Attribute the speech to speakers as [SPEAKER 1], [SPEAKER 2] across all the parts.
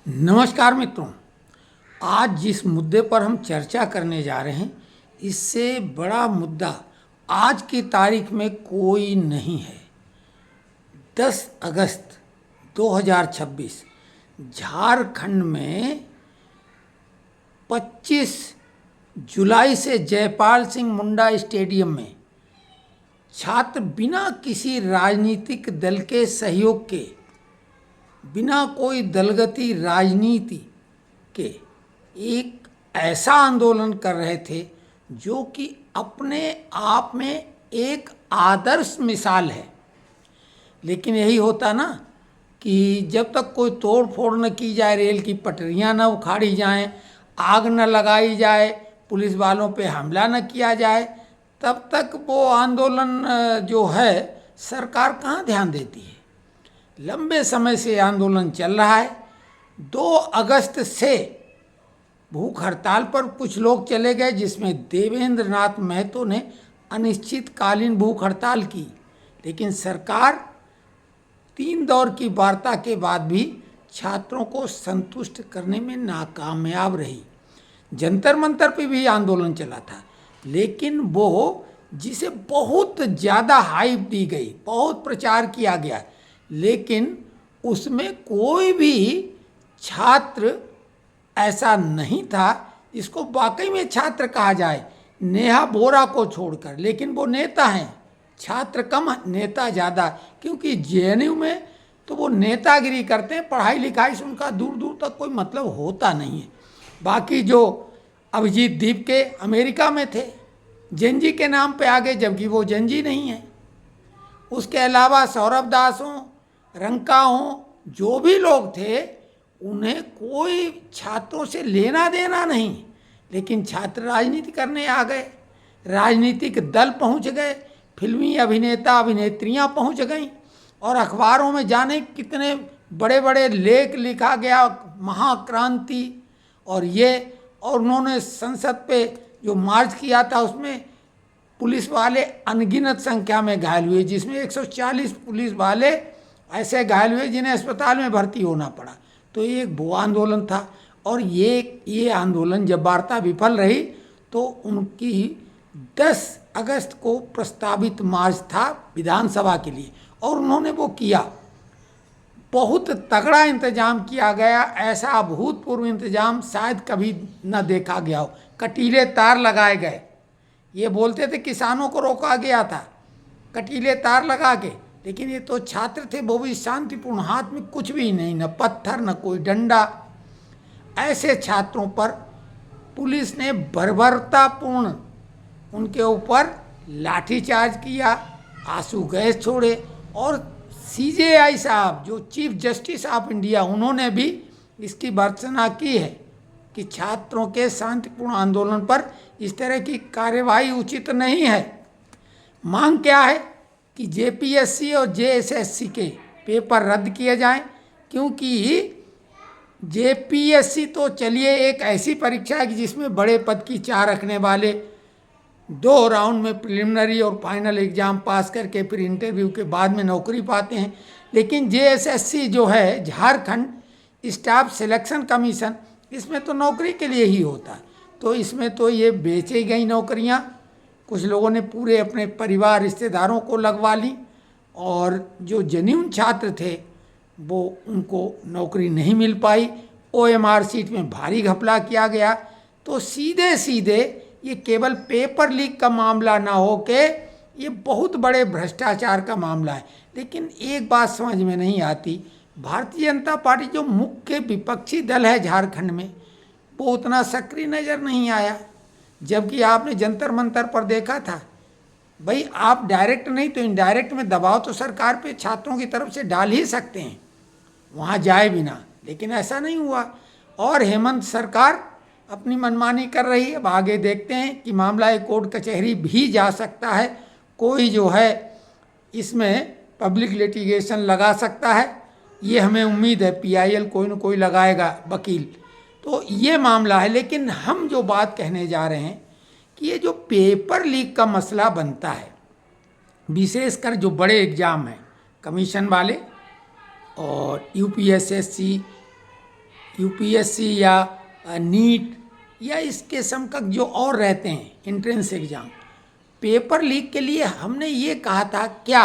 [SPEAKER 1] नमस्कार मित्रों। आज जिस मुद्दे पर हम चर्चा करने जा रहे हैं, इससे बड़ा मुद्दा आज की तारीख में कोई नहीं है। 10 अगस्त 2026 झारखंड में 25 जुलाई से जयपाल सिंह मुंडा स्टेडियम में छात्र बिना किसी राजनीतिक दल के सहयोग के, बिना कोई दलगती राजनीति के एक ऐसा आंदोलन कर रहे थे जो कि अपने आप में एक आदर्श मिसाल है। लेकिन यही होता ना कि जब तक कोई तोड़ फोड़ न की जाए, रेल की पटरियां न उखाड़ी जाएं, आग न लगाई जाए, पुलिस वालों पे हमला न किया जाए, तब तक वो आंदोलन जो है सरकार कहाँ ध्यान देती है। लंबे समय से आंदोलन चल रहा है। 2 अगस्त से भूख हड़ताल पर कुछ लोग चले गए, जिसमें देवेंद्र नाथ महतो ने अनिश्चितकालीन भूख हड़ताल की। लेकिन सरकार 3 दौर की वार्ता के बाद भी छात्रों को संतुष्ट करने में नाकामयाब रही। जंतर मंतर पे भी आंदोलन चला था, लेकिन वो जिसे बहुत ज़्यादा हाइप दी गई, बहुत प्रचार किया गया, लेकिन उसमें कोई भी छात्र ऐसा नहीं था जिसको वाकई में छात्र कहा जाए, नेहा बोरा को छोड़कर। लेकिन वो नेता हैं, छात्र कम नेता ज़्यादा, क्योंकि जेएनयू में तो वो नेतागिरी करते हैं, पढ़ाई लिखाई से उनका दूर दूर तक कोई मतलब होता नहीं है। बाकी जो अभिजीत दीप के अमेरिका में थे, जेनजी के नाम पे आगे, जबकि वो जेनजी नहीं है। उसके अलावा सौरभ दास हों, रंका हों, जो भी लोग थे, उन्हें कोई छात्रों से लेना देना नहीं। लेकिन छात्र राजनीति करने आ गए, राजनीतिक दल पहुंच गए, फिल्मी अभिनेता अभिनेत्रियां पहुंच गईं, और अखबारों में जाने कितने बड़े बड़े लेख लिखा गया, महाक्रांति और उन्होंने संसद पे जो मार्च किया था उसमें पुलिस वाले अनगिनत संख्या में घायल हुए, जिसमें 140 पुलिस वाले ऐसे घायल हुए जिन्हें अस्पताल में भर्ती होना पड़ा। तो ये एक वो आंदोलन था। और ये आंदोलन जब वार्ता विफल रही तो उनकी 10 अगस्त को प्रस्तावित मार्च था विधानसभा के लिए, और उन्होंने वो किया। बहुत तगड़ा इंतजाम किया गया, ऐसा अभूतपूर्व इंतजाम शायद कभी न देखा गया हो। कटीले तार लगाए गए, ये बोलते थे किसानों को रोका गया था कटीले तार लगा के, लेकिन ये तो छात्र थे, वो भी शांतिपूर्ण, हाथ में कुछ भी नहीं, न पत्थर न कोई डंडा। ऐसे छात्रों पर पुलिस ने बर्बरतापूर्ण उनके ऊपर लाठीचार्ज किया, आंसू गैस छोड़े, और सीजेआई साहब जो चीफ जस्टिस ऑफ इंडिया, उन्होंने भी इसकी भर्त्सना की है कि छात्रों के शांतिपूर्ण आंदोलन पर इस तरह की कार्यवाही उचित नहीं है। मांग क्या है कि जेपीएससी और जेएसएससी के पेपर रद्द किए जाएं, क्योंकि जेपीएससी तो चलिए एक ऐसी परीक्षा है कि जिसमें बड़े पद की चाह रखने वाले 2 राउंड में प्रिलिमिनरी और फाइनल एग्ज़ाम पास करके फिर इंटरव्यू के बाद में नौकरी पाते हैं। लेकिन जेएसएससी जो है, झारखंड स्टाफ सिलेक्शन कमीशन, इसमें तो नौकरी के लिए ही होता है। तो इसमें तो ये बेची गई नौकरियां, कुछ लोगों ने पूरे अपने परिवार रिश्तेदारों को लगवा ली, और जो जेन्युइन छात्र थे वो उनको नौकरी नहीं मिल पाई। ओएमआर सीट में भारी घपला किया गया। तो सीधे सीधे ये केवल पेपर लीक का मामला ना हो के ये बहुत बड़े भ्रष्टाचार का मामला है। लेकिन एक बात समझ में नहीं आती, भारतीय जनता पार्टी जो मुख्य विपक्षी दल है झारखंड में, वो उतना सक्रिय नज़र नहीं आया। जबकि आपने जंतर मंतर पर देखा था, भाई आप डायरेक्ट नहीं तो इनडायरेक्ट में दबाव तो सरकार पे छात्रों की तरफ से डाल ही सकते हैं, वहाँ जाए बिना। लेकिन ऐसा नहीं हुआ, और हेमंत सरकार अपनी मनमानी कर रही है। अब आगे देखते हैं कि मामला एक कोर्ट कचहरी भी जा सकता है, कोई जो है इसमें पब्लिक लिटिगेशन लगा सकता है, ये हमें उम्मीद है। पीआईएल कोई न कोई लगाएगा वकील। तो ये मामला है। लेकिन हम जो बात कहने जा रहे हैं कि ये जो पेपर लीक का मसला बनता है, विशेषकर जो बड़े एग्ज़ाम हैं कमीशन वाले, और यूपीएसएससी यूपीएससी या नीट या इसके समकक्ष जो और रहते हैं एंट्रेंस एग्जाम, पेपर लीक के लिए हमने ये कहा था, क्या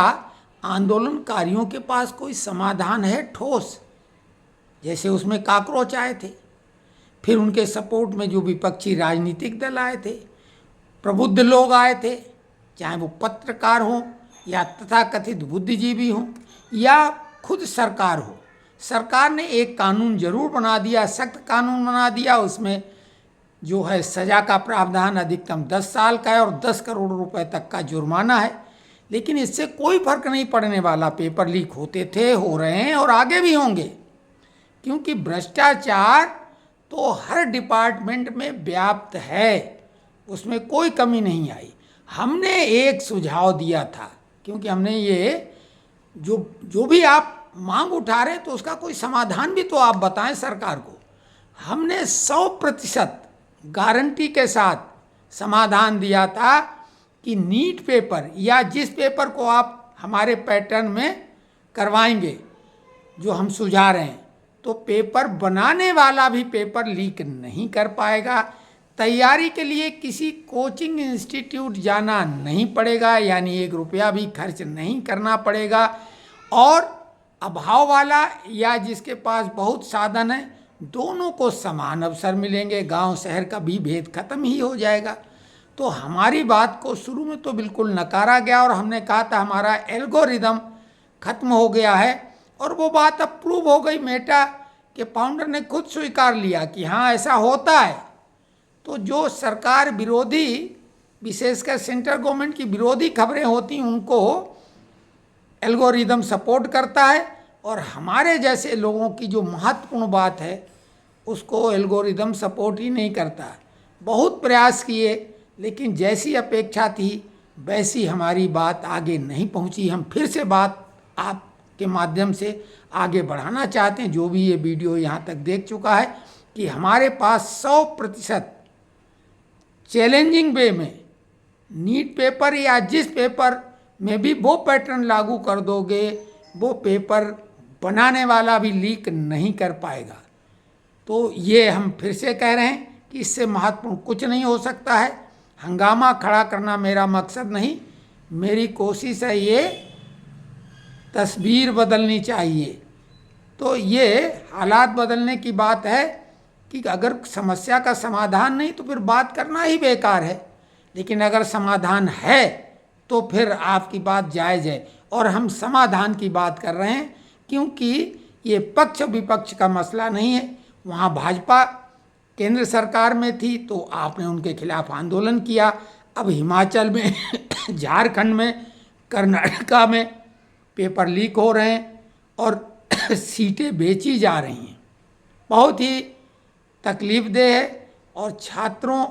[SPEAKER 1] आंदोलनकारियों के पास कोई समाधान है ठोस? जैसे उसमें कॉकरोच आए थे, फिर उनके सपोर्ट में जो विपक्षी राजनीतिक दल आए थे, प्रबुद्ध लोग आए थे, चाहे वो पत्रकार हों या तथाकथित बुद्धिजीवी हों या खुद सरकार हो। सरकार ने एक कानून जरूर बना दिया, सख्त कानून बना दिया, उसमें जो है सज़ा का प्रावधान अधिकतम 10 साल का है और 10 करोड़ रुपए तक का जुर्माना है, लेकिन इससे कोई फर्क नहीं पड़ने वाला। पेपर लीक होते थे, हो रहे हैं और आगे भी होंगे, क्योंकि भ्रष्टाचार तो हर डिपार्टमेंट में व्याप्त है, उसमें कोई कमी नहीं आई। हमने एक सुझाव दिया था, क्योंकि हमने ये जो भी आप मांग उठा रहे हैं तो उसका कोई समाधान भी तो आप बताएं सरकार को। हमने 100% गारंटी के साथ समाधान दिया था कि नीट पेपर या जिस पेपर को आप हमारे पैटर्न में करवाएंगे, जो हम सुझा रहे हैं, तो पेपर बनाने वाला भी पेपर लीक नहीं कर पाएगा। तैयारी के लिए किसी कोचिंग इंस्टीट्यूट जाना नहीं पड़ेगा, यानी 1 रुपया भी खर्च नहीं करना पड़ेगा, और अभाव वाला या जिसके पास बहुत साधन है, दोनों को समान अवसर मिलेंगे। गांव शहर का भी भेद खत्म ही हो जाएगा। तो हमारी बात को शुरू में तो बिल्कुल नकारा गया और हमने कहा था हमारा एल्गोरिदम खत्म हो गया है, और वो बात अब प्रूव हो गई। मेटा के फाउंडर ने खुद स्वीकार लिया कि हाँ ऐसा होता है। तो जो सरकार विरोधी, विशेषकर सेंट्रल गवर्नमेंट की विरोधी खबरें होती हैं, उनको एल्गोरिदम सपोर्ट करता है, और हमारे जैसे लोगों की जो महत्वपूर्ण बात है उसको एल्गोरिदम सपोर्ट ही नहीं करता। बहुत प्रयास किए, लेकिन जैसी अपेक्षा थी वैसी हमारी बात आगे नहीं पहुंची। हम फिर से बात आपके माध्यम से आगे बढ़ाना चाहते हैं, जो भी ये वीडियो यहाँ तक देख चुका है, कि हमारे पास 100% चैलेंजिंग वे में नीट पेपर या जिस पेपर में भी वो पैटर्न लागू कर दोगे, वो पेपर बनाने वाला भी लीक नहीं कर पाएगा। तो ये हम फिर से कह रहे हैं कि इससे महत्वपूर्ण कुछ नहीं हो सकता है। हंगामा खड़ा करना मेरा मकसद नहीं, मेरी कोशिश है ये तस्वीर बदलनी चाहिए। तो ये हालात बदलने की बात है कि अगर समस्या का समाधान नहीं तो फिर बात करना ही बेकार है, लेकिन अगर समाधान है तो फिर आपकी बात जायज़ है। और हम समाधान की बात कर रहे हैं, क्योंकि ये पक्ष विपक्ष का मसला नहीं है। वहाँ भाजपा केंद्र सरकार में थी तो आपने उनके खिलाफ आंदोलन किया, अब हिमाचल में झारखंड में, कर्नाटका में पेपर लीक हो रहे हैं और सीटें बेची जा रही हैं। बहुत ही तकलीफदेह है। और छात्रों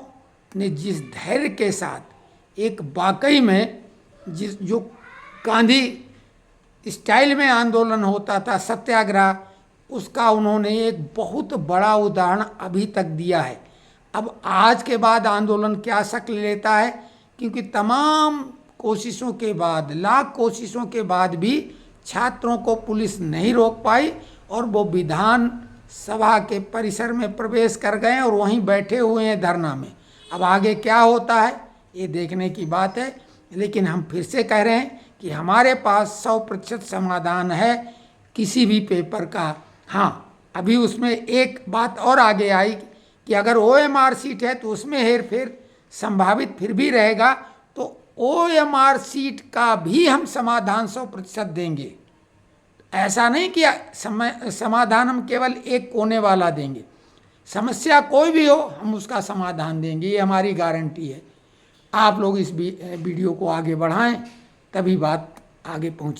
[SPEAKER 1] ने जिस धैर्य के साथ एक वाकई में जो गांधी स्टाइल में आंदोलन होता था, सत्याग्रह, उसका उन्होंने एक बहुत बड़ा उदाहरण अभी तक दिया है। अब आज के बाद आंदोलन क्या शक्ल लेता है, क्योंकि तमाम कोशिशों के बाद, लाख कोशिशों के बाद भी छात्रों को पुलिस नहीं रोक पाई और वो विधान सभा के परिसर में प्रवेश कर गए और वहीं बैठे हुए हैं धरना में। अब आगे क्या होता है ये देखने की बात है, लेकिन हम फिर से कह रहे हैं कि हमारे पास 100% समाधान है किसी भी पेपर का। हाँ, अभी उसमें एक बात और आगे आई कि अगर OMR सीट है तो उसमें हेरफेर संभावित फिर भी रहेगा, तो OMR सीट का भी हम समाधान 100% देंगे। ऐसा नहीं कि समाधान हम केवल एक कोने वाला देंगे, समस्या कोई भी हो हम उसका समाधान देंगे, ये हमारी गारंटी है। आप लोग इस वीडियो को आगे बढ़ाएं, तभी बात आगे पहुँचे।